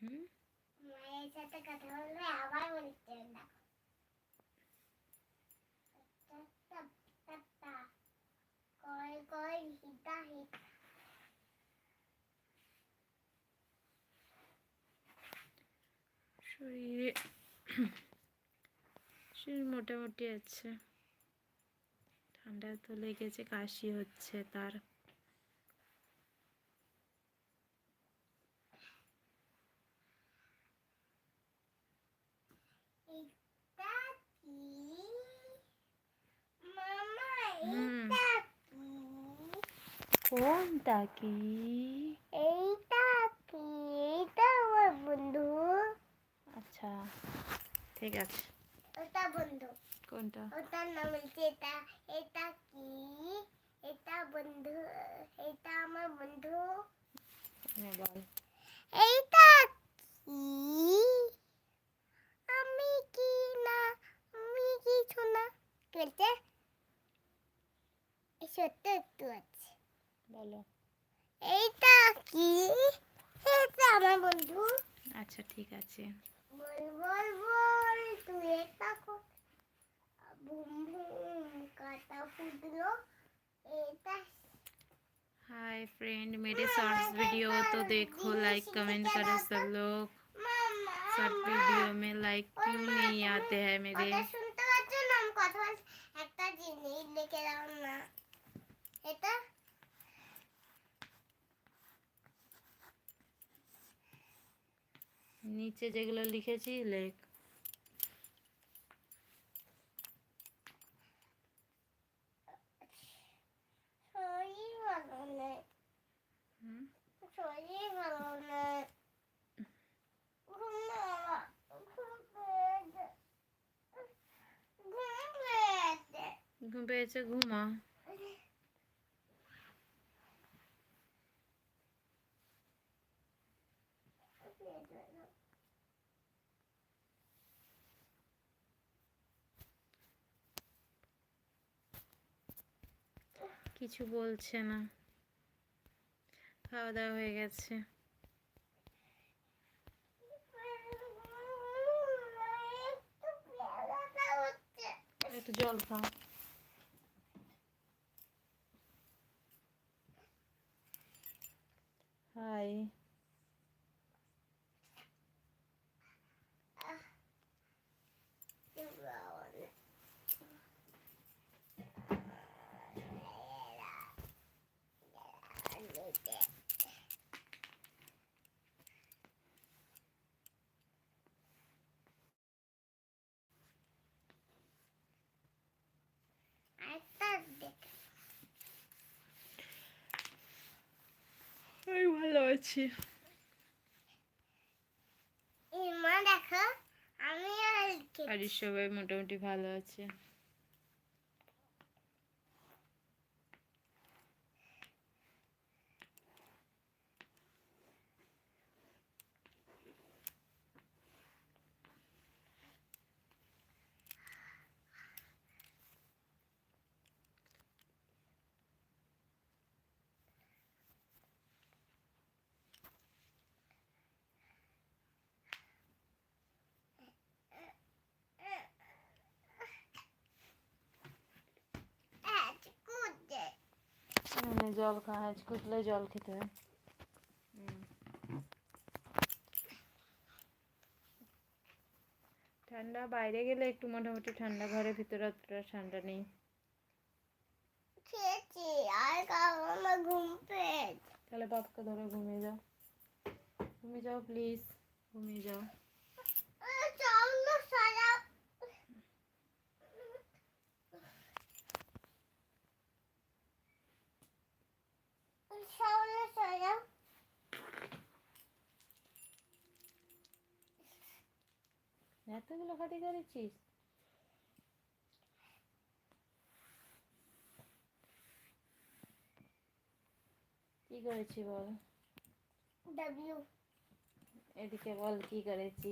হুম, মায়ের সাথে কথা বলবে আবার বলতে না। কই কই হিতা হিতা শরীরে শরীর মোটামুটি আছে, ঠান্ডা তো লেগেছে, কাশি হচ্ছে তার। এটা কি মামা? হুম, এটা কি? কোনটা কি? এইটা কি? এইটা আমার বন্ধু। আচ্ছা ঠিক আছে। ওটা বন্ধু। কোনটা? ওটার নাম হচ্ছে এটা। এটা কি? এটা বন্ধু। এটা আমার বন্ধু। বল। এইটা কি? আমি কি না, আমি কিছু না। বলতে সত্য একটু আছে। বলো। এইটা কি? এটা আমার বন্ধু। আচ্ছা ঠিক আছে। বল বল বল তুই এটা কর। বুম বুম কাটা ফুটলো। এটা हाय फ्रेंड, मेरे शॉर्ट्स वीडियो तो देखो, लाइक कमेंट करो सब लोग। মামা शॉर्ट वीडियो में लाइक क्यों नहीं आते हैं मेरे? কথা শুনতে পাচ্ছ না? আমি কথা বলছি। একটা জিনিস লিখে দাও না। এটা नीचे যেগুলো লিখেছি লেখ। শরীর ভালো নেই। হুম, শরীর ভালো নেই। ঘুমা ঘুম পেয়েছে। ঘুম পেয়েছে। ঘুম পেয়েছে, ঘুমা। কিছু বলছে না, খাওয়া দাওয়া হয়ে গেছে। একটু জল খাও। হাই। আমি ভালো আছি। মা দেখো, আমি আর বাড়ির সবাই মোটামুটি ভালো আছে। জল খা, আজ কুটলে জল খেতে হয়। ঠান্ডা, বাইরে গেলে একটু মোটামুটি ঠান্ডা, ঘরের ভিতরে অতটা ঠান্ডা নেই। খেয়েছি আর খাবো, আমার ঘুম পেয়েছে। তাহলে বাপকে ধরে ঘুমিয়ে যাও, ঘুমিয়ে যাও প্লিজ, ঘুমিয়ে যাও। চাউল সারা চাউল সারা এতগুলো খাতি করেছিস? কি করেছি বল? ডাব্লিউ এদিকে বল কি করেছি।